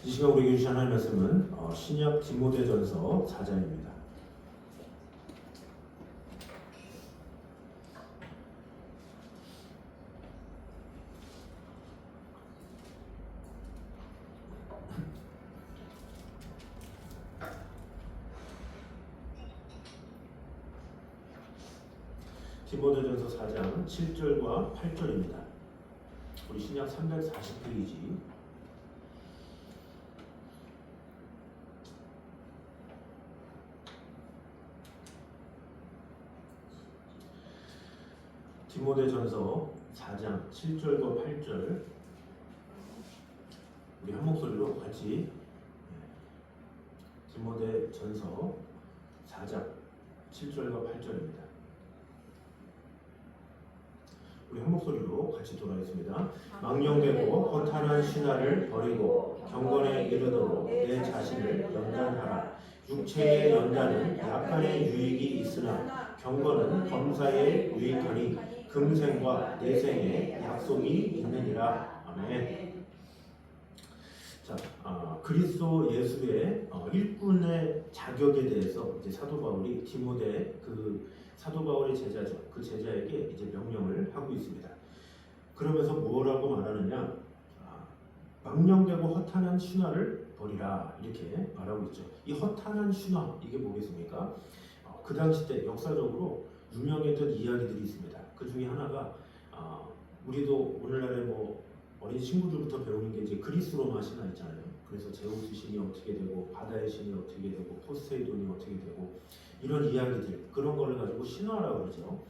이 시간 우리에게 주신 하나님의 말씀은 신약 디모데전서 4장입니다. 디모데전서 4장 7절과 8절입니다. 우리 신약 340페이지 디모데전서 4장 7절과 8절 우리 한 목소리로 같이 디모데전서 4장 7절과 8절입니다. 우리 한 목소리로 같이 돌아가겠습니다. 망령되고 허탄한 신화를 버리고 경건에 이르도록 내 자신을 연단하라. 육체의 연단은 약간의 유익이 있으나 경건은 범사에 유익하니 금생과 내생에 약속이 있느니라. 아멘. 자, 그리스도 예수의 일꾼의 자격에 대해서 이제 사도 바울이 디모데 사도 바울의 제자죠. 그 제자에게 이제 명령을 하고 있습니다. 그러면서 뭐라고 말하느냐? 망령되고 허탄한 신화를 버리라 이렇게 말하고 있죠. 이 허탄한 신화 이게 뭐겠습니까? 그 당시 때 역사적으로 유명했던 이야기들이 있습니다. 그 중에 하나가 우리도 오늘날에 뭐 어린 친구들부터 배우는 게 이제 그리스 로마 신화 있잖아요. 그래서 제우스 신이 어떻게 되고 바다의 신이 어떻게 되고 포세이돈이 어떻게 되고 이런 이야기들 그런 거를 가지고 신화라고 그러죠.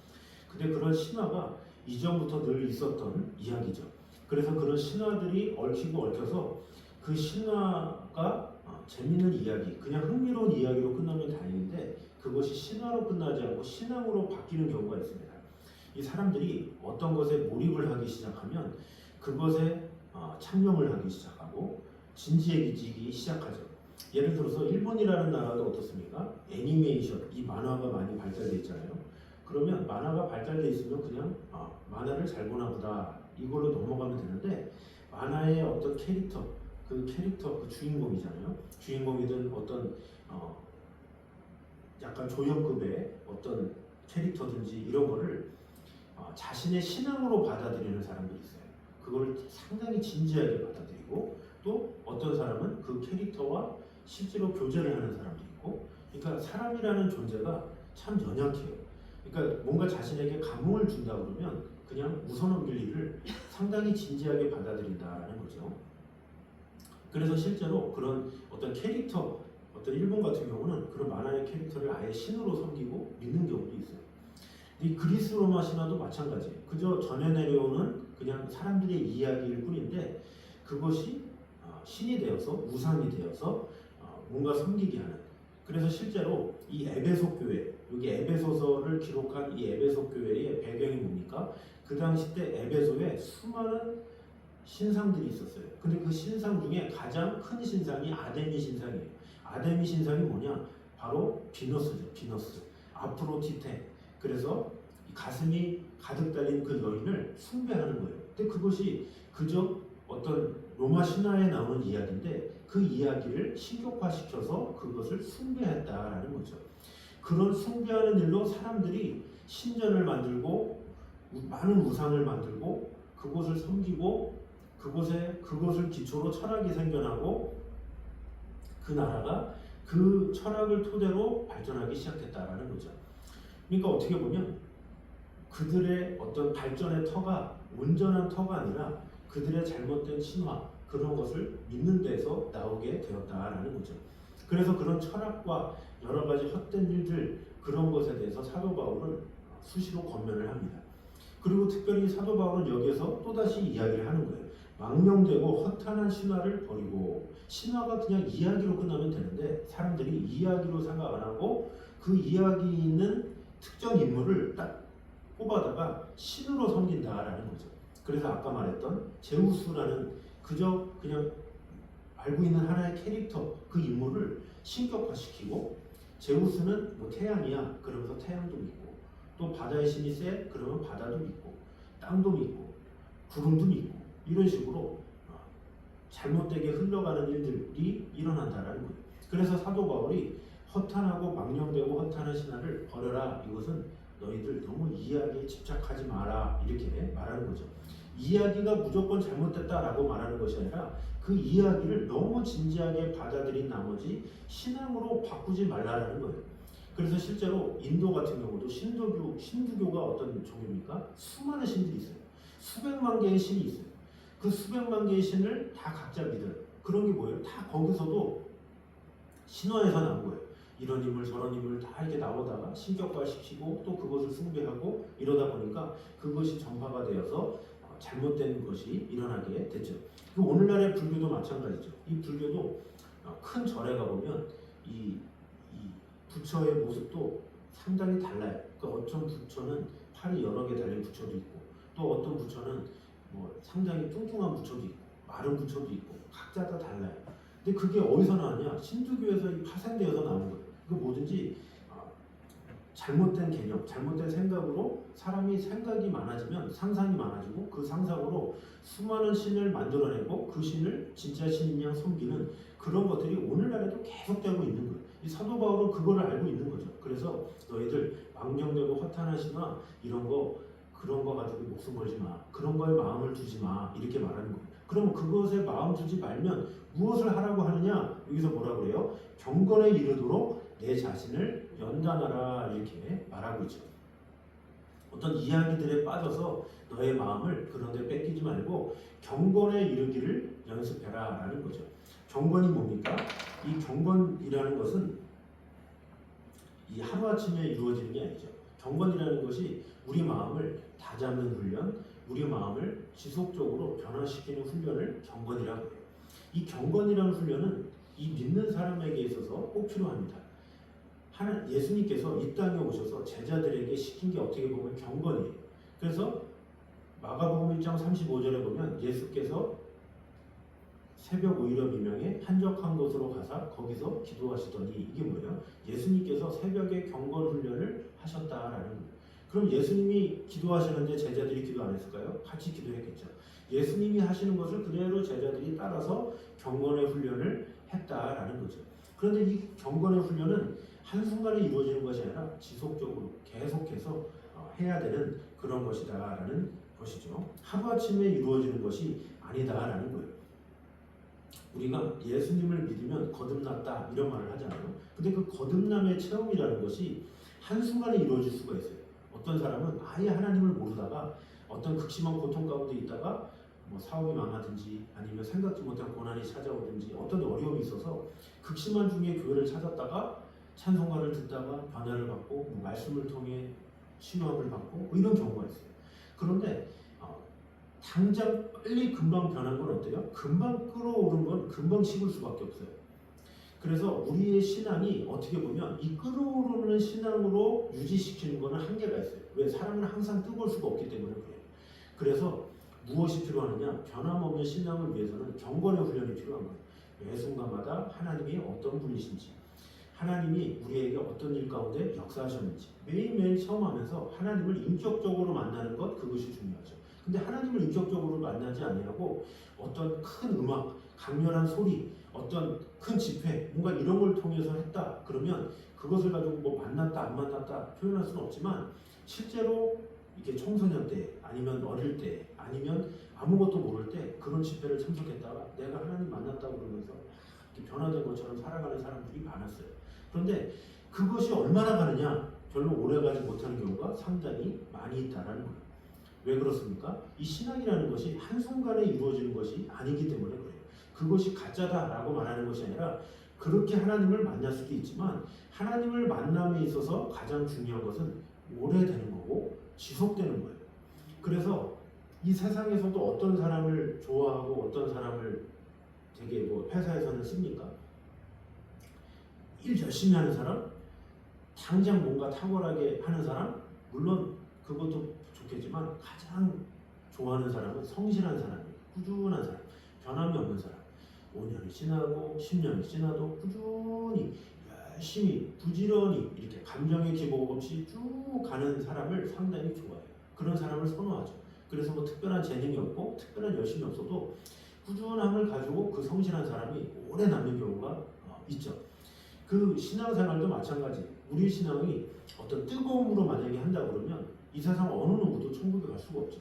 근데 그런 신화가 이전부터 늘 있었던 이야기죠. 그래서 그런 신화들이 얽히고 얽혀서 그 신화가 재밌는 이야기, 그냥 흥미로운 이야기로 끝나면 다행인데 그것이 신화로 끝나지 않고 신앙으로 바뀌는 경우가 있습니다. 이 사람들이 어떤 것에 몰입을 하기 시작하면 그것에 창념을 하기 시작하고 진지해지기 시작하죠. 예를 들어서 일본이라는 나라도 어떻습니까? 애니메이션, 이 만화가 많이 발달되어 있잖아요. 그러면 만화가 발달되어 있으면 그냥 만화를 잘 보나 보다 이걸로 넘어가면 되는데 만화의 어떤 캐릭터, 그 주인공이잖아요. 주인공이든 어떤 약간 조연급의 어떤 캐릭터든지 이런 거를 자신의 신앙으로 받아들이는 사람들이 있어요. 그걸 상당히 진지하게 받아들이고 또 어떤 사람은 그 캐릭터와 실제로 교제를 하는 사람도 있고, 그러니까 사람이라는 존재가 참 연약해요. 그러니까 뭔가 자신에게 감흥을 준다 그러면 그냥 웃어넘길 일을 상당히 진지하게 받아들인다라는 거죠. 그래서 실제로 그런 어떤 캐릭터, 어떤 일본 같은 경우는 그런 만화의 캐릭터를 아예 신으로 섬기고 믿는 경우도 있어요. 이 그리스 로마 신화도 마찬가지예요. 그저 전해 내려오는 그냥 사람들의 이야기일 뿐인데 그것이 신이 되어서 우상이 되어서 뭔가 섬기게 하는. 그래서 실제로 이 에베소 교회, 여기 에베소서를 기록한 이 에베소 교회의 배경이 뭡니까? 그 당시 때 에베소에 수많은 신상들이 있었어요. 근데 그 신상 중에 가장 큰 신상이 아데미 신상이에요. 아데미 신상이 뭐냐? 바로 비너스죠. 비너스. 아프로디테. 그래서 가슴이 가득 달린 그 여인을 숭배하는 거예요. 근데 그것이 그저 어떤 로마 신화에 나오는 이야기인데 그 이야기를 신격화시켜서 그것을 숭배했다라는 거죠. 그런 숭배하는 일로 사람들이 신전을 만들고 많은 우상을 만들고 그곳을 섬기고 그것을 기초로 철학이 생겨나고 그 나라가 그 철학을 토대로 발전하기 시작했다라는 거죠. 그러니까 어떻게 보면 그들의 어떤 발전의 터가 온전한 터가 아니라 그들의 잘못된 신화 그런 것을 믿는 데서 나오게 되었다라는 거죠. 그래서 그런 철학과 여러 가지 헛된 일들 그런 것에 대해서 사도 바울은 수시로 권면을 합니다. 그리고 특별히 사도 바울은 여기에서 또다시 이야기를 하는 거예요. 망령되고 허탄한 신화를 버리고, 신화가 그냥 이야기로 끝나면 되는데 사람들이 이야기로 생각 안 하고 그 이야기 있는 특정 인물을 딱 뽑아다가 신으로 섬긴다라는 거죠. 그래서 아까 말했던 제우스라는 그저 그냥 알고 있는 하나의 캐릭터 그 인물을 신격화시키고, 제우스는 뭐 태양이야 그러면서 태양도 믿고, 또 바다의 신이 세 그러면 바다도 믿고, 땅도 믿고, 구름도 믿고, 이런 식으로 잘못되게 흘러가는 일들이 일어난다라는 거예요. 그래서 사도 바울이 허탄하고 망령되고 허탄한 신화를 버려라. 이것은 너희들 너무 이야기에 집착하지 마라. 이렇게 말하는 거죠. 이야기가 무조건 잘못됐다라고 말하는 것이 아니라 그 이야기를 너무 진지하게 받아들인 나머지 신앙으로 바꾸지 말라라는 거예요. 그래서 실제로 인도 같은 경우도 신두교가 어떤 종교입니까? 수많은 신들이 있어요. 수백만 개의 신이 있어요. 그 수백만 개의 신을 다 각자 믿어요. 그런 게 뭐예요? 다 거기서도 신화에서 나온 거예요. 이런 인물 저런 인물 다 이렇게 나오다가 신격화시키고 또 그것을 숭배하고 이러다 보니까 그것이 전파가 되어서 잘못된 것이 일어나게 됐죠. 오늘날의 불교도 마찬가지죠. 이 불교도 큰 절에 가보면 이 부처의 모습도 상당히 달라요. 그러니까 어떤 부처는 팔이 여러 개 달린 부처도 있고 또 어떤 부처는 뭐 상당히 뚱뚱한 부처도 있고 마른 부처도 있고 각자 다 달라요. 근데 그게 어디서 나왔냐? 신두교에서 파생되어서 나오는 거예요. 그 뭐든지 잘못된 개념, 잘못된 생각으로 사람이 생각이 많아지면 상상이 많아지고 그 상상으로 수많은 신을 만들어내고 그 신을 진짜 신인 양 섬기는 그런 것들이 오늘날에도 계속되고 있는 거예요. 이 사도 바울은 그거를 알고 있는 거죠. 그래서 너희들 망령되고 허탄한 신화 이런 거 그런 거 가지고 목숨 걸지 마. 그런 거에 마음을 두지 마. 이렇게 말하는 거예요. 그러면 그것에 마음 두지 말면 무엇을 하라고 하느냐? 여기서 뭐라 그래요? 경건에 이르도록 내 자신을 연단하라 이렇게 말하고 있죠. 어떤 이야기들에 빠져서 너의 마음을 그런 데 뺏기지 말고 경건에 이르기를 연습해라 라는 거죠. 경건이 뭡니까? 이 경건이라는 것은 이 하루아침에 이루어지는 게 아니죠. 경건이라는 것이 우리 마음을 다잡는 훈련, 우리 마음을 지속적으로 변화시키는 훈련을 경건이라고 해요. 이 경건이라는 훈련은 이 믿는 사람에게 있어서 꼭 필요합니다. 예수님께서 이 땅에 오셔서 제자들에게 시킨 게 어떻게 보면 경건이에요. 그래서 마가복음 1장 35절에 보면 예수께서 새벽 오이려 미명에 한적한 곳으로 가사 거기서 기도하시더니 이게 뭐예요? 예수님께서 새벽에 경건 훈련을 하셨다라는 거예요. 그럼 예수님이 기도하시는데 제자들이 기도 안 했을까요? 같이 기도했겠죠. 예수님이 하시는 것을 그대로 제자들이 따라서 경건의 훈련을 했다라는 거죠. 그런데 이 경건의 훈련은 한순간에 이루어지는 것이 아니라 지속적으로 계속해서 해야 되는 그런 것이다라는 것이죠. 하루아침에 이루어지는 것이 아니다라는 거예요. 우리가 예수님을 믿으면 거듭났다 이런 말을 하잖아요. 근데 그 거듭남의 체험이라는 것이 한순간에 이루어질 수가 있어요. 어떤 사람은 아예 하나님을 모르다가 어떤 극심한 고통 가운데 있다가 뭐 사업이 망하든지 아니면 생각지 못한 고난이 찾아오든지 어떤 어려움이 있어서 극심한 중에 교회를 찾았다가 찬송가를 듣다가 변화를 받고 뭐 말씀을 통해 치유함을 받고 뭐 이런 경우가 있어요. 그런데 당장 빨리 금방 변한 건 어때요? 금방 끌어오른 건 금방 식을 수밖에 없어요. 그래서 우리의 신앙이 어떻게 보면 이 끌어오르는 신앙으로 유지시키는 것은 한계가 있어요. 왜? 사람은 항상 뜨거울 수가 없기 때문에 그래요. 그래서 무엇이 필요하느냐? 변함없는 신앙을 위해서는 경건의 훈련이 필요한 거예요. 매 순간마다 하나님이 어떤 분이신지, 하나님이 우리에게 어떤 일 가운데 역사하셨는지 매일매일 체험하면서 하나님을 인격적으로 만나는 것, 그것이 중요하죠. 근데 하나님을 인격적으로 만나지 아니하고 어떤 큰 음악, 강렬한 소리, 어떤 큰 집회, 뭔가 이런 걸 통해서 했다 그러면 그것을 가지고 뭐 만났다 안 만났다 표현할 수는 없지만 실제로 이렇게 청소년 때 아니면 어릴 때 아니면 아무것도 모를 때 그런 집회를 참석했다가 내가 하나님 만났다고 그러면서 이렇게 변화된 것처럼 살아가는 사람들이 많았어요. 그런데 그것이 얼마나 가느냐? 별로 오래가지 못하는 경우가 상당히 많이 있다는 거예요. 왜 그렇습니까? 이 신앙이라는 것이 한순간에 이루어지는 것이 아니기 때문에 그래요. 그것이 가짜다라고 말하는 것이 아니라 그렇게 하나님을 만날 수도 있지만 하나님을 만남에 있어서 가장 중요한 것은 오래되는 거고 지속되는 거예요. 그래서 이 세상에서도 어떤 사람을 좋아하고 어떤 사람을 되게 뭐 회사에서는 씁니까? 일 열심히 하는 사람, 당장 뭔가 탁월하게 하는 사람, 물론 그것도 좋겠지만 가장 좋아하는 사람은 성실한 사람이에요. 꾸준한 사람, 변함이 없는 사람. 5년이 지나고 10년이 지나도 꾸준히 열심히 부지런히 이렇게 감정의 기복 없이 쭉 가는 사람을 상당히 좋아해요. 그런 사람을 선호하죠. 그래서 뭐 특별한 재능이 없고 특별한 열심이 없어도 꾸준함을 가지고 그 성실한 사람이 오래 남는 경우가 있죠. 그 신앙생활도 마찬가지. 우리 신앙이 어떤 뜨거움으로 만약에 한다 그러면 이 세상 어느 누구도 천국에 갈 수가 없죠.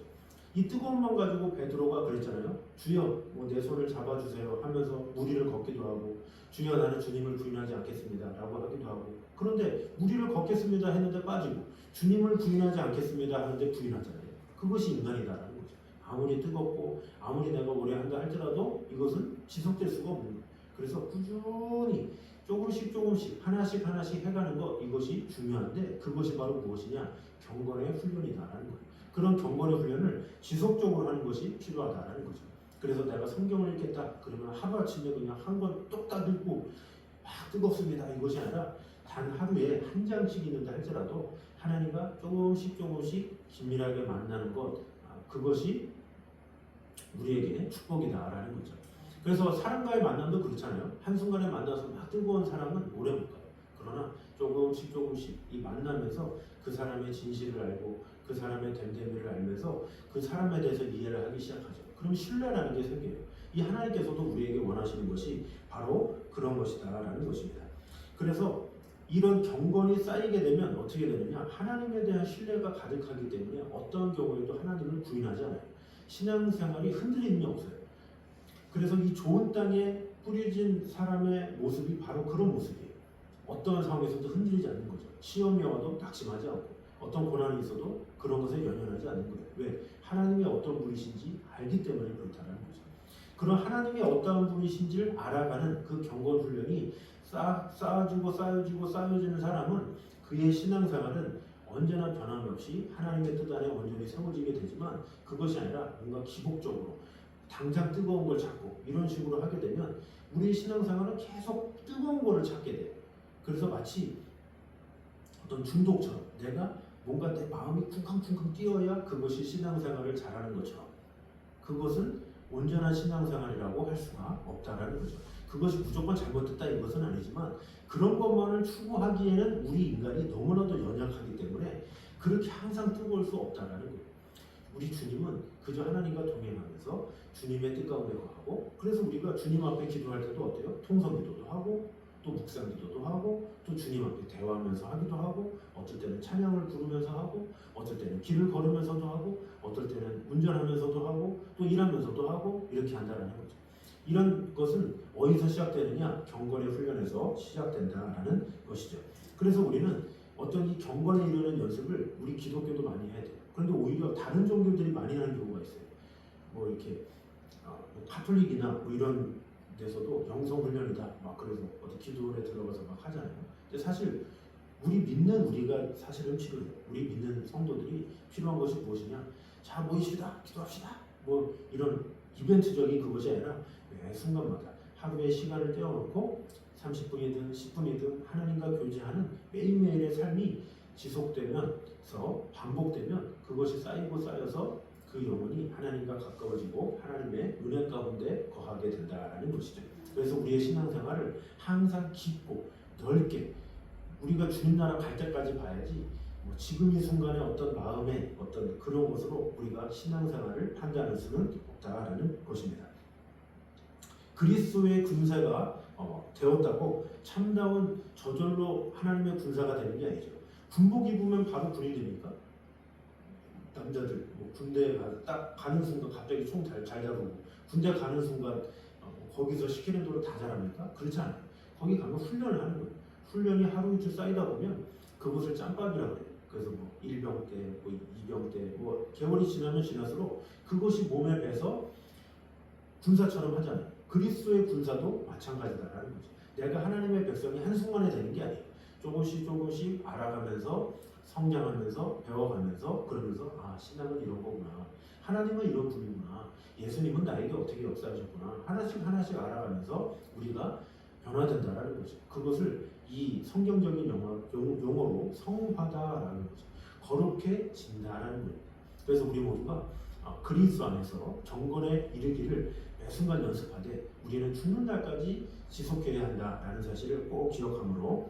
이 뜨거움만 가지고 베드로가 그랬잖아요. 주여, 뭐 내 손을 잡아주세요 하면서 무리를 걷기도 하고, 주여 나는 주님을 부인하지 않겠습니다라고 하기도 하고. 그런데 무리를 걷겠습니다 했는데 빠지고, 주님을 부인하지 않겠습니다 하는데 부인하잖아요. 그것이 인간이다라는 거죠. 아무리 뜨겁고 아무리 내가 오래 한다 할지라도 이것은 지속될 수가 없는 거예요. 그래서 꾸준히 조금씩 하나씩 해가는 것, 이것이 중요한데, 그것이 바로 무엇이냐? 경건의 훈련이다라는 거예요. 그런 경건의 훈련을 지속적으로 하는 것이 필요하다라는 거죠. 그래서 내가 성경을 읽겠다 그러면 하루아침에 그냥 한 권 뚝딱 읽고 막 뜨겁습니다 이것이 아니라, 단 하루에 한 장씩 읽는다 할지라도 하나님과 조금씩 긴밀하게 만나는 것, 그것이 우리에게 축복이다라는 거죠. 그래서 사람과의 만남도 그렇잖아요. 한순간에 만나서 막 뜨거운 사람은 오래 못 가요. 그러나 조금씩 이 만나면서 그 사람의 진실을 알고 그 사람의 됨됨이를 알면서 그 사람에 대해서 이해를 하기 시작하죠. 그럼 신뢰라는 게 생겨요. 이 하나님께서도 우리에게 원하시는 것이 바로 그런 것이다라는 것입니다. 그래서 이런 경건이 쌓이게 되면 어떻게 되느냐? 하나님에 대한 신뢰가 가득하기 때문에 어떤 경우에도 하나님을 부인하지 않아요. 신앙생활이 흔들림이 없어요. 그래서 이 좋은 땅에 뿌려진 사람의 모습이 바로 그런 모습이에요. 어떤 상황에서도 흔들리지 않는 거죠. 시험이 와도 낙심하지 않고, 어떤 고난이 있어도 그런 것에 연연하지 않는 거예요. 왜? 하나님이 어떤 분이신지 알기 때문에 그렇다는 거죠. 그런 하나님이 어떤 분이신지를 알아가는 그 경건 훈련이 쌓여지는 사람은, 그의 신앙생활은 언제나 변함이 없이 하나님의 뜻 안에 온전히 세워지게 되지만, 그것이 아니라 뭔가 기복적으로 당장 뜨거운 걸 찾고 이런 식으로 하게 되면 우리의 신앙생활은 계속 뜨거운 거를 찾게 돼요. 그래서 마치 어떤 중독처럼 내가 뭔가 내 마음이 쿵쾅쿵쾅 뛰어야 그것이 신앙생활을 잘하는 것처럼, 그것은 온전한 신앙생활이라고 할 수가 없다라는 거죠. 그것이 무조건 잘못됐다 이것은 아니지만, 그런 것만을 추구하기에는 우리 인간이 너무나도 연약하기 때문에 그렇게 항상 뜨거울 수 없다라는 거예요. 우리 주님은 그저 하나님과 동행하면서 주님의 뜻 가운데 거하고, 그래서 우리가 주님 앞에 기도할 때도 어때요? 통성기도도 하고, 또 묵상기도도 하고, 또 주님 앞에 대화하면서 하기도 하고, 어쩔 때는 찬양을 부르면서 하고, 어쩔 때는 길을 걸으면서도 하고, 어떨 때는 운전하면서도 하고, 또 일하면서도 하고, 이렇게 한다는 거죠. 이런 것은 어디서 시작되느냐? 경건의 훈련에서 시작된다라는 것이죠. 그래서 우리는 어떤 이 경건에 이르는 연습을 우리 기독교도 많이 해야 돼요. 그런데 오히려 다른 종교들이 많이 하는 경우가 있어요. 뭐 이렇게 뭐 카톨릭이나 뭐 이런 데서도 영성훈련이다 막 그래서 어디 기도원에 들어가서 막 하잖아요. 근데 사실 우리 믿는 우리가 사실은 필요해요. 우리 믿는 성도들이 필요한 것이 무엇이냐? 자, 모이시다 기도합시다 뭐 이런 이벤트적인 그것이 아니라 매 순간마다 하루에 시간을 떼어놓고 30분이든 10분이든 하나님과 교제하는 매일매일의 삶이 지속되면서 반복되면 그것이 쌓여서 그 영혼이 하나님과 가까워지고 하나님의 은혜 가운데 거하게 된다라는 것이죠. 그래서 우리의 신앙생활을 항상 깊고 넓게 우리가 주님 나라 갈 때까지 봐야지, 뭐 지금 이 순간에 어떤 마음의 어떤 그런 것으로 우리가 신앙생활을 판단할 수는 없다라는 것입니다. 그리스도의 군사가 되었다고 참다운 저절로 하나님의 군사가 되는 게 아니죠. 군복 입으면 바로 군이 됩니까? 남자들 뭐 군대 딱 가는 순간 갑자기 총 잘 잡고 군대 가는 순간 거기서 시키는 대로 다 잘합니까? 그렇지 않아요. 거기 가면 훈련을 하는 거예요. 훈련이 하루 이틀 쌓이다 보면 그것을 짬밥이라고 해요. 그래서 뭐 1병 때, 뭐 2병 때, 뭐 개월이 지나면 지날수록 그것이 몸에 배서 군사처럼 하잖아요. 그리스도의 군사도 마찬가지다라는 거죠. 내가 하나님의 백성이 한순간에 되는 게 아니에요. 조금씩 알아가면서 성장하면서 배워가면서 그러면서 신앙은 이런 거구나. 하나님은 이런 분이구나. 예수님은 나에게 어떻게 역사하셨구나. 하나씩 알아가면서 우리가 변화된다라는 거죠. 그것을 이 성경적인 용어로 성화다라는 거죠. 거룩해 진다라는 거예요. 그래서 우리 모두가 그리스도 안에서 경건에 이르기를 매 순간 연습하되 우리는 죽는 날까지 지속해야 한다라는 사실을 꼭 기억함으로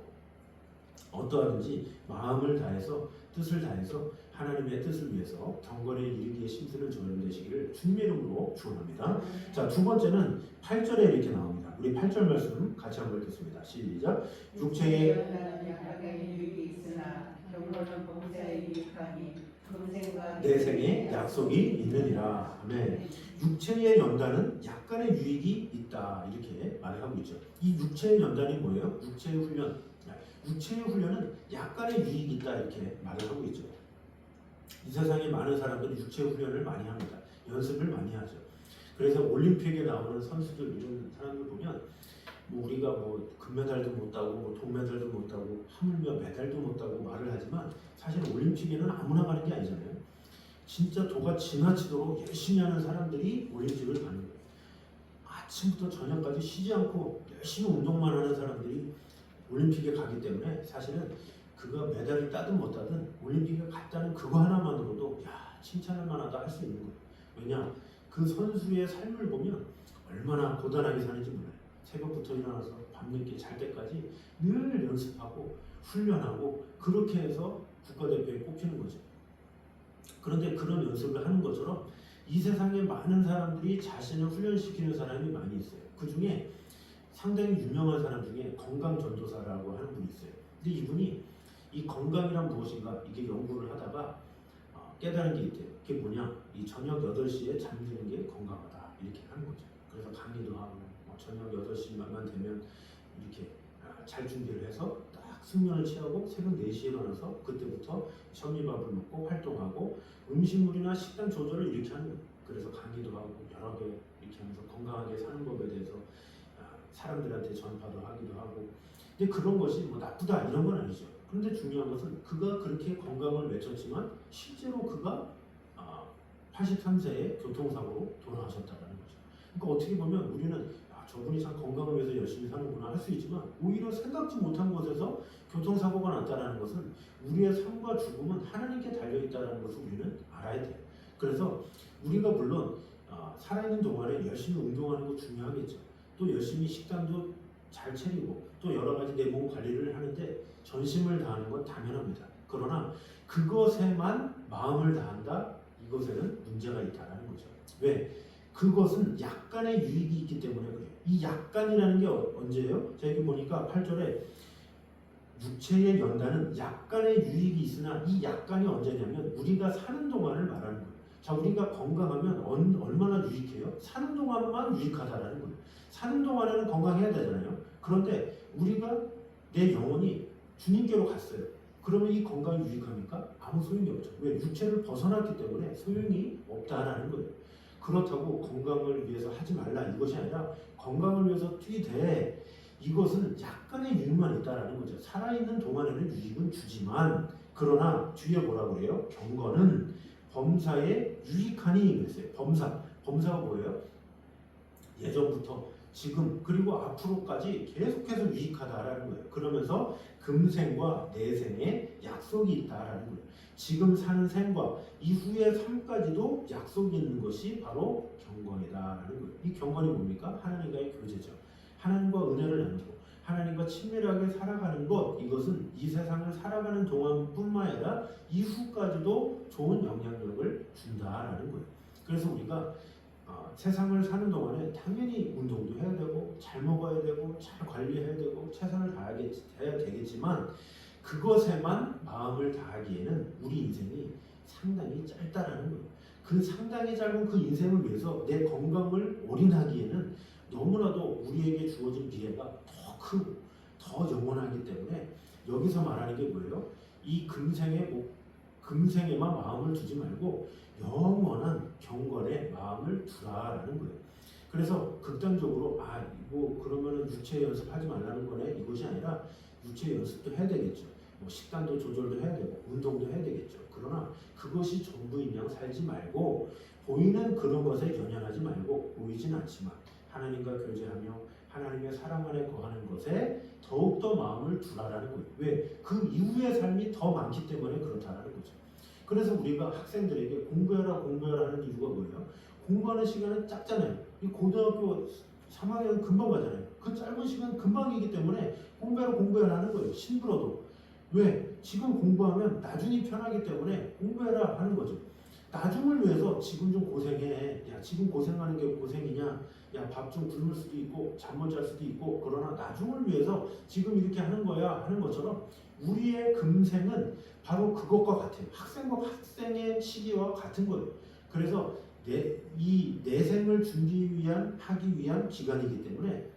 어떠하든지 마음을 다해서 뜻을 다해서 하나님의 뜻을 위해서 경건에 이르기에 심쓰는 저녁 되시기를 주님의 이름으로 축원합니다. 자, 두 번째는 8절에 이렇게 나옵니다. 우리 8절 말씀 같이 한번 읽겠습니다. 시작. 육체의 연단은 약간의 유익이 있으나 경건은 범죄에 유익하니 내 생에 약속이 있느니라. 아멘. 육체의 연단은 약간의 유익이 있다 이렇게 말하고 있죠. 이 육체의 연단이 뭐예요? 육체의 훈련. 육체의 훈련은 약간의 유익이 있다 이렇게 말을 하고 있죠. 이 세상에 많은 사람들이 육체 훈련을 많이 합니다. 연습을 많이 하죠. 그래서 올림픽에 나오는 선수들 이런 사람들 보면 뭐 우리가 뭐 금메달도 못 따고 뭐 동메달도 못 따고 하물며 메달도 못 따고 말을 하지만 사실 올림픽에는 아무나 가는 게 아니잖아요. 진짜 도가 지나치도록 열심히 하는 사람들이 올림픽을 가는 거예요. 아침부터 저녁까지 쉬지 않고 열심히 운동만 하는 사람들이 올림픽에 가기 때문에 사실은 그가 메달을 따든 못 따든 올림픽에 갔다는 그거 하나만으로도 야 칭찬할 만하다 할 수 있는 거예요. 왜냐 그 선수의 삶을 보면 얼마나 고단하게 사는지 몰라요. 새벽부터 일어나서 밤늦게 잘 때까지 늘 연습하고 훈련하고 그렇게 해서 국가대표에 뽑히는 거죠. 그런데 그런 연습을 하는 것처럼 이 세상에 많은 사람들이 자신을 훈련시키는 사람이 많이 있어요. 그 중에 상당히 유명한 사람 중에 건강전도사라고 하는 분이 있어요. 근데 이분이 이 건강이란 무엇인가 이게 연구를 하다가 깨달은 게 있대요. 그게 뭐냐? 이 저녁 8시에 잠드는 게 건강하다 이렇게 하는 거죠. 그래서 강의도 하고 저녁 8시만 되면 이렇게 잘 준비를 해서 딱 숙면을 취하고 새벽 4시에 일어나서 그때부터 현미밥을 먹고 활동하고 음식물이나 식단 조절을 이렇게 하는 거예요. 그래서 강의도 하고 여러 개 이렇게 하면서 건강하게 사는 법에 대해서 사람들한테 전파도 하기도 하고. 근데 그런 것이 뭐 나쁘다 이런 건 아니죠. 그런데 중요한 것은 그가 그렇게 건강을 외쳤지만 실제로 그가 83세에 교통사고로 돌아가셨다는 거죠. 그러니까 어떻게 보면 우리는 저분이 참 건강을 위해서 열심히 사는구나 할 수 있지만 오히려 생각지 못한 곳에서 교통사고가 났다는 것은 우리의 삶과 죽음은 하나님께 달려있다는 것을 우리는 알아야 돼요. 그래서 우리가 물론 살아있는 동안에 열심히 운동하는 거 중요하겠죠. 또 열심히 식단도 잘 차리고 또 여러 가지 내 몸 관리를 하는데 전심을 다하는 건 당연합니다. 그러나 그것에만 마음을 다한다? 이것에는 문제가 있다는 거죠. 왜? 그것은 약간의 유익이 있기 때문에 그래요. 이 약간이라는 게 언제예요? 자 여기 보니까 8절에 육체의 연단은 약간의 유익이 있으나 이 약간이 언제냐면 우리가 사는 동안을 말하는 거예요. 자 우리가 건강하면 얼마나 유익해요? 사는 동안만 유익하다라는 거예요. 사는 동안에는 건강해야 되잖아요. 그런데 우리가 내 영혼이 주님께로 갔어요. 그러면 이 건강이 유익합니까? 아무 소용이 없죠. 왜? 육체를 벗어났기 때문에 소용이 없다라는 거예요. 그렇다고 건강을 위해서 하지 말라 이것이 아니라 건강을 위해서 뛰되 이것은 약간의 유익만 있다라는 거죠. 살아있는 동안에는 유익은 주지만 그러나 뒤에 뭐라고 그래요? 경건은 범사에 유익하니 그랬어요. 범사가 뭐예요? 예전부터 지금 그리고 앞으로까지 계속해서 유익하다라는 거예요. 그러면서 금생과 내생에 약속이 있다라는 거예요. 지금 사는 생과 이후의 삶까지도 약속이 있는 것이 바로 경건이다라는 거예요. 이 경건이 뭡니까? 하나님과의 교제죠. 하나님과 은혜를 나누고 하나님과 친밀하게 살아가는 것 이것은 이 세상을 살아가는 동안뿐만 아니라 이후까지도 좋은 영향력을 준다라는 거예요. 그래서 우리가 세상을 사는 동안에 당연히 운동도 해야 되고 잘 먹어야 되고 잘 관리해야 되고 최선을 다해야 되겠지만 그것에만 마음을 다하기에는 우리 인생이 상당히 짧다라는 거예요. 그 상당히 짧은 그 인생을 위해서 내 건강을 올인하기에는 너무나도 우리에게 주어진 미래가 더 크고 더 영원하기 때문에 여기서 말하는 게 뭐예요? 이 금생에만 마음을 두지 말고 영원한 경건에 마음을 두라라는 거예요. 그래서 극단적으로 이거 그러면은 육체 연습하지 말라는 거네 이것이 아니라 육체 연습도 해야 되겠죠. 뭐 식단도 조절도 해야 되고 운동도 해야 되겠죠. 그러나 그것이 전부인 양 살지 말고 보이는 그런 것에 연연하지 말고 보이진 않지만 하나님과 교제하며 하나님의 사랑 안에 거하는 것에 더욱더 마음을 두라라는 거예요. 왜? 그 이후의 삶이 더 많기 때문에 그렇다라는 거죠. 그래서 우리가 학생들에게 공부해라 하는 이유가 뭐예요? 공부하는 시간은 짧잖아요. 이 고등학교 3학년 금방 가잖아요. 그 짧은 시간 금방이기 때문에 공부해라 하는 거예요. 힘들어도. 왜? 지금 공부하면 나중이 편하기 때문에 공부해라 하는 거죠. 나중을 위해서 지금 좀 고생해. 야, 지금 고생하는 게 고생이냐? 야, 밥 좀 굶을 수도 있고 잠 못 잘 수도 있고, 그러나 나중을 위해서 지금 이렇게 하는 거야 하는 것처럼 우리의 금생은 바로 그것과 같아요. 학생과 학생의 시기와 같은 거예요. 그래서 이 내생을 하기 위한 기간이기 때문에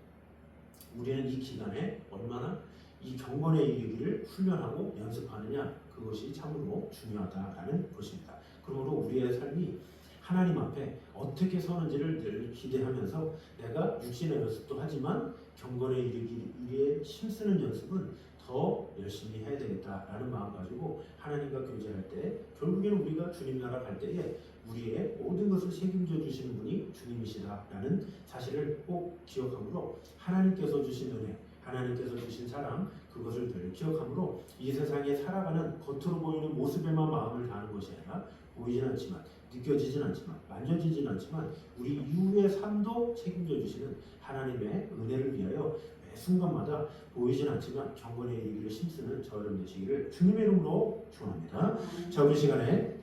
우리는 이 기간에 얼마나 이 경건에 이르기를 훈련하고 연습하느냐, 그것이 참으로 중요하다라는 것입니다. 그러므로 우리의 삶이 하나님 앞에 어떻게 서는지를 늘 기대하면서 내가 육신의 연습도 하지만 경건에 이르기에 힘쓰는 연습은 더 열심히 해야 되겠다라는 마음 가지고 하나님과 교제할 때, 결국에는 우리가 주님 나라 갈 때에 우리의 모든 것을 책임져 주시는 분이 주님이시다라는 사실을 꼭 기억하므로, 하나님께서 주신 은혜, 하나님께서 주신 사랑, 그것을 늘 기억하므로 이 세상에 살아가는 겉으로 보이는 모습에만 마음을 다하는 것이 아니라, 보이진 않지만, 느껴지진 않지만, 만져지진 않지만 우리 이후의 삶도 책임져 주시는 하나님의 은혜를 위하여 매 순간마다 보이진 않지만 경건에 이르기를 힘쓰는 저 여러분 되시기를 주님의 이름으로 축원합니다. 자, 우리 시간에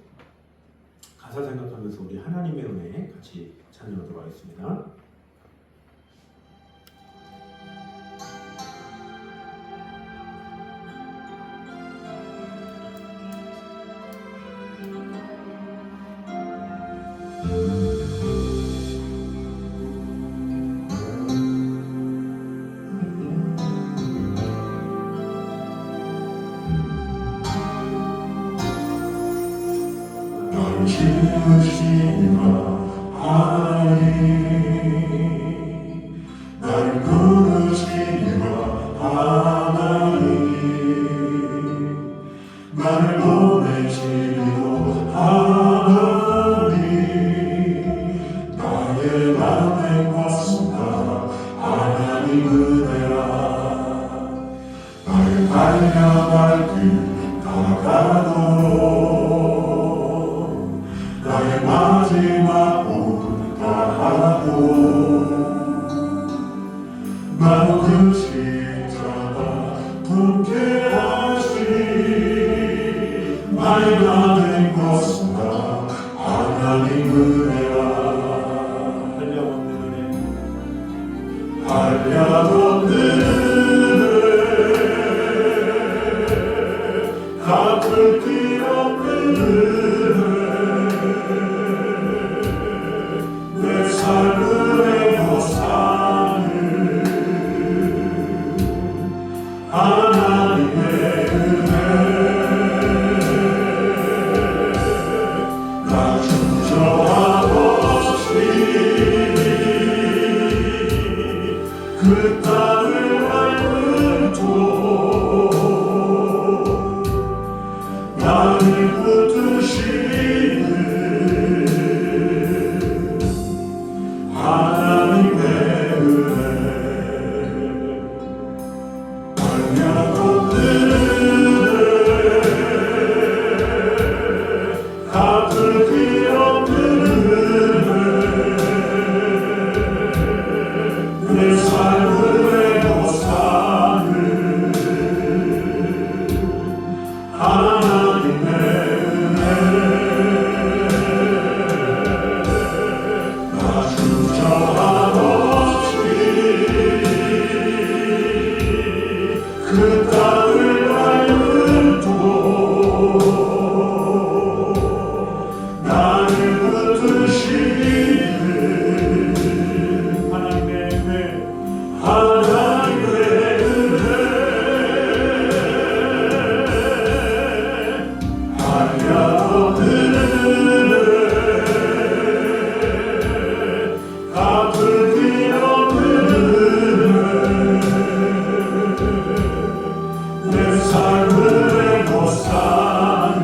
가사 생각하면서 우리 하나님의 은혜 같이 찬양하도록 하겠습니다. 지으신 하나님, 날 부르신 하나님, 나를 보내시고 하나님, 나의 맘의 것은 하나님 은혜라. 나의 달려갈 길 다가도록 나의 마지막 다하고 나도 그 십자가 품게 하시. 나의 나된 것은 다 하나님 은혜라. 한량없는 은혜, 갚을 길 없는 은혜, 내 삶의 보상을 하나님의 은혜. 나 주저하없이 그 땅을 밟을도 나를 붙드시는 하나님의 은혜. 한량없는 은혜, 갚을 길 없는 은혜, 내 삶의 보상을 하나님의 은혜. 나 주저하없이 그 땅을 밟을도 나를 붙드시는 하나님의 은혜, 하나님의 은혜. 한량없는 은혜, 갚을 길 없는 은혜, 내 삶의 보상을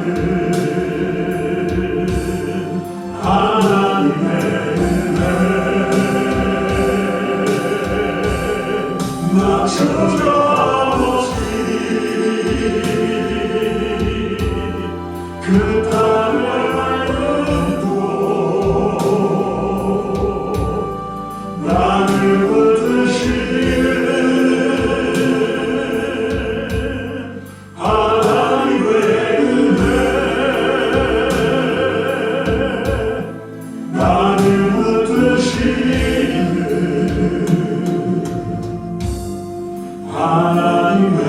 하나님의 은혜. 나 주저없이 그 땅을 밟을도 나를 붙드시는 하나님의 하나님의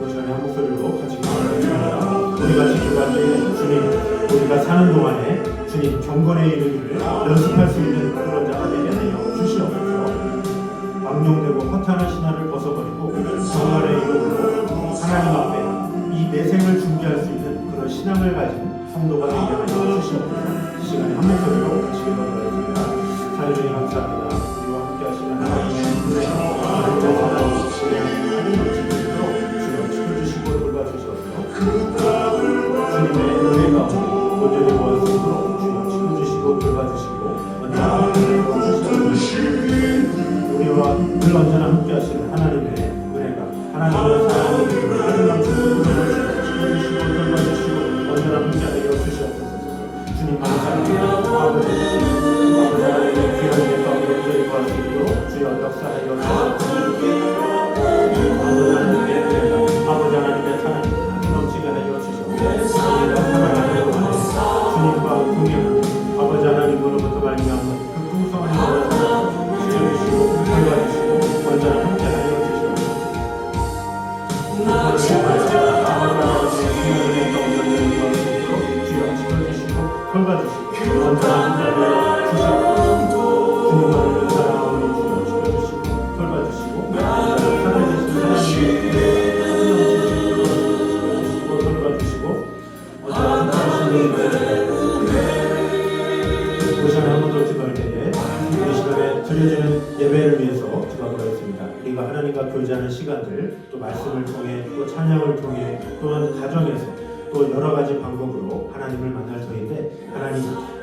오시간에 한 목소리로 같이 기도하겠습니다. 우리가 지켜갈 때 주님, 우리가 사는 동안에 주님 경건에 이르기를 연습할 수 있는 그런 자가 되게 하여 주시옵소서. 망령되고 허탄한 신화를 벗어버리고 경건의 이름으로 하나님 앞에 이 내 생을 준비할 수 있는 그런 신앙을 가진 성도가 되게 하여 주시옵소서. 이 시간에 한 목소리로 같이 기도하겠습니다. 사랑주님 감사합니다. 우리와 함께 하시는 하나님의 은혜, 하나님의 사랑, 하나님의 지키시도록 주여 지켜주시고 돌봐주셔서 주님의 은혜가 온전히 모았으므로 주여 지켜주시고 돌봐주시고 언제나 우리와 늘 언제나 함께 하시는 하나님의 은혜가 하나님의 사랑이 하나님 지켜주시고 돌봐주시고 언제나 함께 하여 주시옵소서. 주님 감사합니다. 아버지 하나님의 귀한 일 가운데 저희 구할 수 있도록 주여 역사하여 주시옵소서. 아버지 하나님의 사랑이 넘치게 하여 주시옵소서. 사랑하는 동안에 주님과 동행하는 아버지 하나님으로부터 말미암은 그 풍성한 사랑 지켜주시고 돌봐주시고 언제나 함께 하여 주시옵소서. 아버지 하나님의 귀한 일 가운데 저희 구할 수 있도록 주여 지켜주시고 돌봐주시고 언제나 함께 하여 주시옵소서. 주님만을 사랑하오니 주여 지켜주시고 돌봐주시고 살아계신 하나님의 오시간에 한 번 더 기도할 때에 이 시간에 드려지는 예배를 위해서 기도하도록 하겠습니다. 우리가 하나님과 교제하는 시간들, 또 말씀을 통해, 또 찬양을 통해, 또한 가정에서 또 여러 가지 방법으로 하나님을 만날 터인데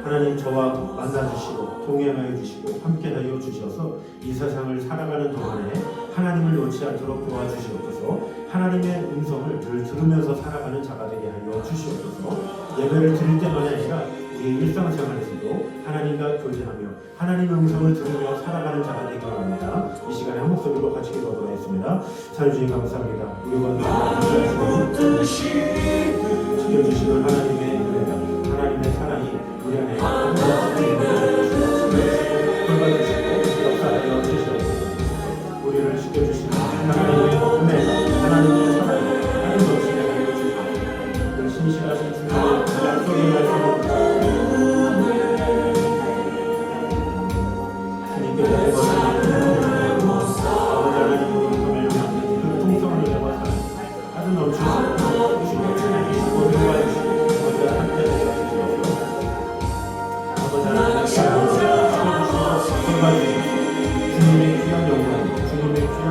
하나님 저와 만나주시고 동행하여 주시고 함께하여 주셔서 이 세상을 살아가는 동안에 하나님을 놓지 않도록 도와주시옵소서. 하나님의 음성을 늘 들으면서 살아가는 자가 되게 하여 주시옵소서. 예배를 드릴 때만이 아니라 우리의 일상생활에서도 하나님과 교제하며 하나님의 음성을 들으며 살아가는 자가 되기 바랍니다. 이 시간에 한 목소리로 같이 기도하도록 하겠습니다. 사유주님 감사합니다. 우리가 지켜주시는 하나님의 은혜가 하나님의 사랑이 우리 안에 돌봐주시고 역사하여 주시옵소서. 우리를 지켜주시는 하나님의 은혜가 하나님의 사랑이 하나님 없이 하여 주시옵소서. 늘 신실하신 주님의 약속의 말씀을 주님의 귀한 영광, 주님의 귀한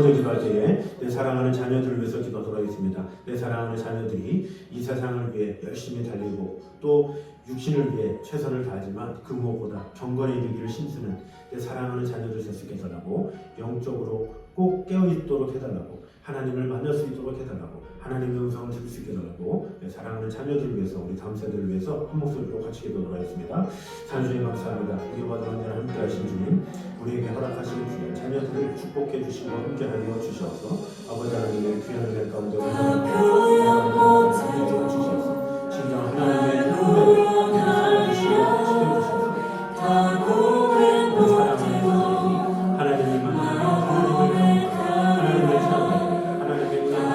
기도할 때에 내 사랑하는 자녀들을 위해서 기도하도록 하겠습니다. 내 사랑하는 자녀들이 이 세상을 위해 열심히 달리고 또 육신을 위해 최선을 다하지만 그 무엇보다 경건에 이르기를 힘쓰는 내 사랑하는 자녀들 될 수 있게 해달라고, 영적으로 꼭 깨어있도록 해달라고, 하나님을 만날 수 있도록 해달라고, 하나님의 음성을 들을 수 있게 해달라고, 내 사랑하는 자녀들을 위해서, 우리 다음 세대를 위해서 한 목소리로 같이 기도하도록 하겠습니다. 주님 감사합니다. 우리와 언제나 함께 하신 주님, 우리에게 허락하신 주님, 자녀들을 축복해 주시고 함께 하여 주셔서 아버지 하나님의 귀한 은혜 가운데 주셔서 진정 하나님의 은혜를 살아주시고 지켜주셔서 하나님을 만나며 하나님의 사랑, 하나님의 은혜 가운데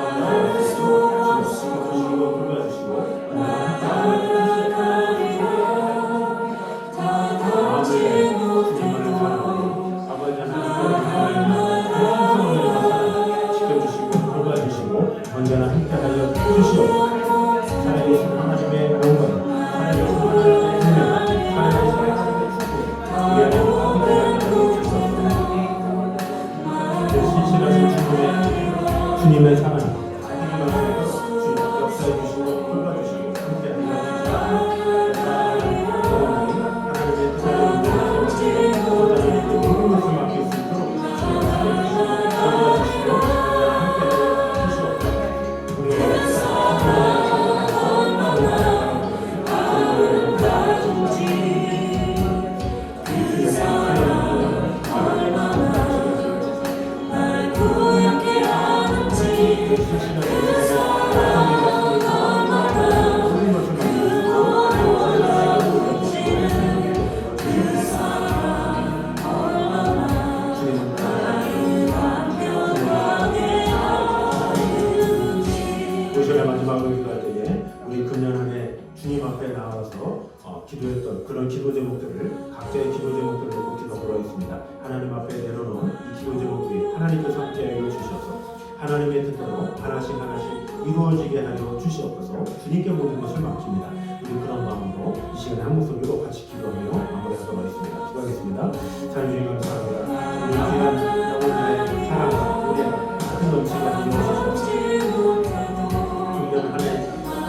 지켜주시고 돌봐주시고 언제나 함께하여 주시옵소서. 살아계신 하나님의 영광 이루어지게 하여 주시옵소서. 주님께 모든 것을 맡깁니다. 우리 그런 마음으로 이 시간에 한 목소리로 같이 기도하며 마무리하도록 하겠습니다. 기도하겠습니다. 자, 주님 감사합니다. 우리 귀한 영혼들의 사랑과 은혜가 큰 넘치게 이루어지시옵소서. 중년 한해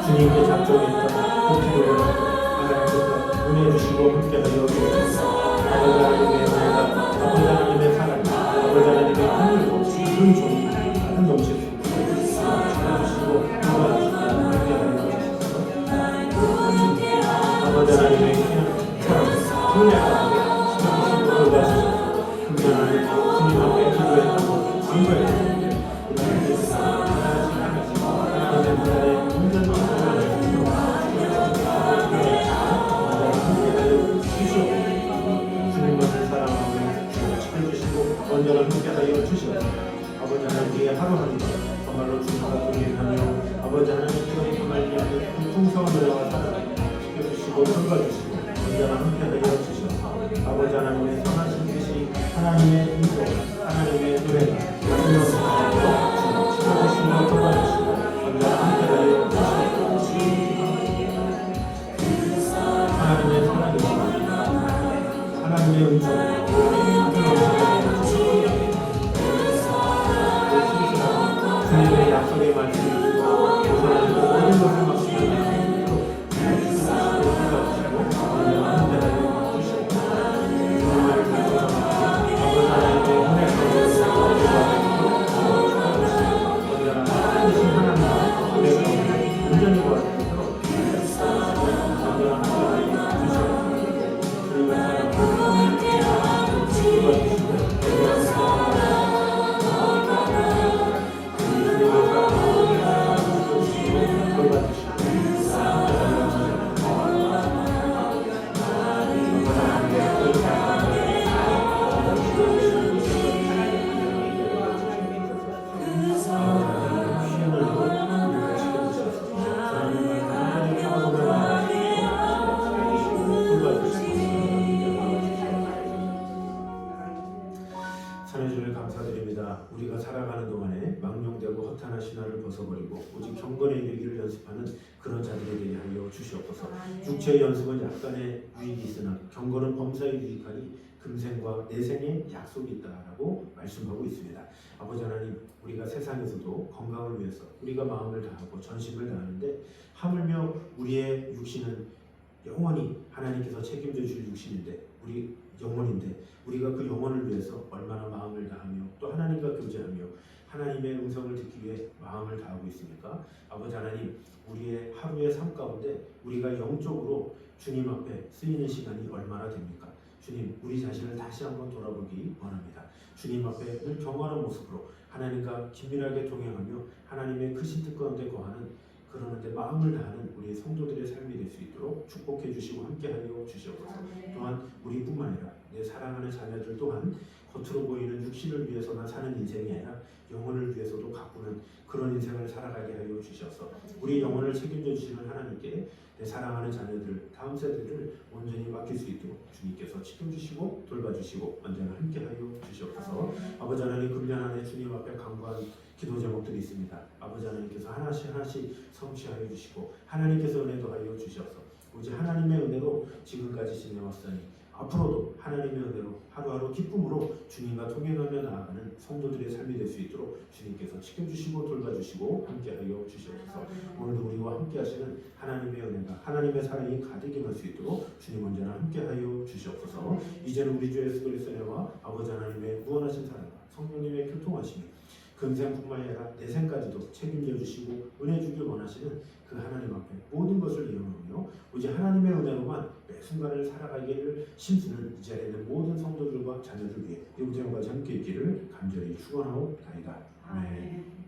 주님께 작정했던 그 기도를 하나님께서 은혜 주시고 함께하여 주옵소서. 아버지 하나님의 은혜가 아버지 하나님의 사랑 아버지 하나님의 하늘로 큰 종이 큰 넘칠 수 있도록 주시고 도와주시고 함께하여 주옵소서. 아버지 하나님의 사랑 은혜가 시간을 도와주셔서 금전하는 주님 앞에 기도했다고 증거했습니다. 언제나 함께하여 주시옵소서. 아버지 하나님의 하루하루가 정말로 주님과 동행하며 아버지 하나님께서 말미암는 풍성한 은혜와 사랑을 지켜주시고 돌봐주시고 언제나 함께하여 주시옵소서. 아버지 하나님의 선하신 뜻이 하나님의 인도 하나님의 은혜가 지켜주시고 돌봐주시고 언제나 함께하여 주시옵소서. 하나님의 사랑이시고 하나님의 은총 주님의 약속의 말씀을 고소하시고 모든 것을 막시고 찬해주를 감사드립니다. 우리가 살아가는 동안에 망령되고 허탄한 신화를 벗어버리고 오직 경건의 일기를 연습하는 그런 자들이 되게 하여 주시옵소서. 육체의 연습은 약간의 유익이 있으나 경건은 범사에 유익하니 금생과 내생의 약속이 있다라고 말씀하고 있습니다. 아버지 하나님, 우리가 세상에서도 건강을 위해서 우리가 마음을 다하고 전심을 다하는데 하물며 우리의 육신은 영원히 하나님께서 책임져 주실 육신인데 우리 영혼인데 우리가 그 영혼을 위해서 얼마나 마음을 다하며 또 하나님과 교제하며 하나님의 음성을 듣기 위해 마음을 다하고 있습니까? 아버지 하나님, 우리의 하루의 삶 가운데 우리가 영적으로 주님 앞에 쓰이는 시간이 얼마나 됩니까? 주님, 우리 자신을 다시 한번 돌아보기 원합니다. 주님 앞에 늘 경건한 모습으로 하나님과 긴밀하게 동행하며 하나님의 크신 뜻 가운데 거하는 그러는데 마음을 다하는 우리 성도들의 삶이 될 수 있도록 축복해 주시고 함께하여 주시옵소서. 또한 우리뿐만 아니라 내 사랑하는 자녀들 또한 겉으로 보이는 육신을 위해서만 사는 인생이 아니라 영혼을 위해서도 가꾸는 그런 인생을 살아가게 하여 주셔서 우리 영혼을 책임져 주시는 하나님께 내 사랑하는 자녀들 다음 세대를 온전히 맡길 수 있도록 주님께서 책임주시고 돌봐주시고 언제나 함께하여 주시옵소서. 아버지 하나님, 금년 한 해 주님 앞에 간구한 기도 제목들이 있습니다. 아버지 하나님께서 하나씩 하나씩 성취하여 주시고 하나님께서 은혜 더하여 주셔서 오직 하나님의 은혜로 지금까지 지내왔으니 앞으로도 하나님의 은혜로 하루하루 기쁨으로 주님과 동행하며 나아가는 성도들의 삶이 될 수 있도록 주님께서 지켜주시고 돌봐주시고 함께하여 주시옵소서. 오늘도 우리와 함께하시는 하나님의 은혜가 하나님의 사랑이 가득 임할 수 있도록 주님 언제나 함께하여 주시옵소서. 이제는 우리 주 예수 그리스도의 은혜와 아버지 하나님의 무한하신 사랑과 성령님의 교통하심이 금생뿐만 아니라 내생까지도 책임져 주시고 은혜 주길 원하시는 그 하나님 앞에 모든 것을 이어놓으며 오직 하나님의 은혜로만 매 순간을 살아가기를 힘쓰는 이 자리에 있는 모든 성도들과 자녀들 위해 영생까지 함께 있기를 간절히 축원하옵나이다. 아멘.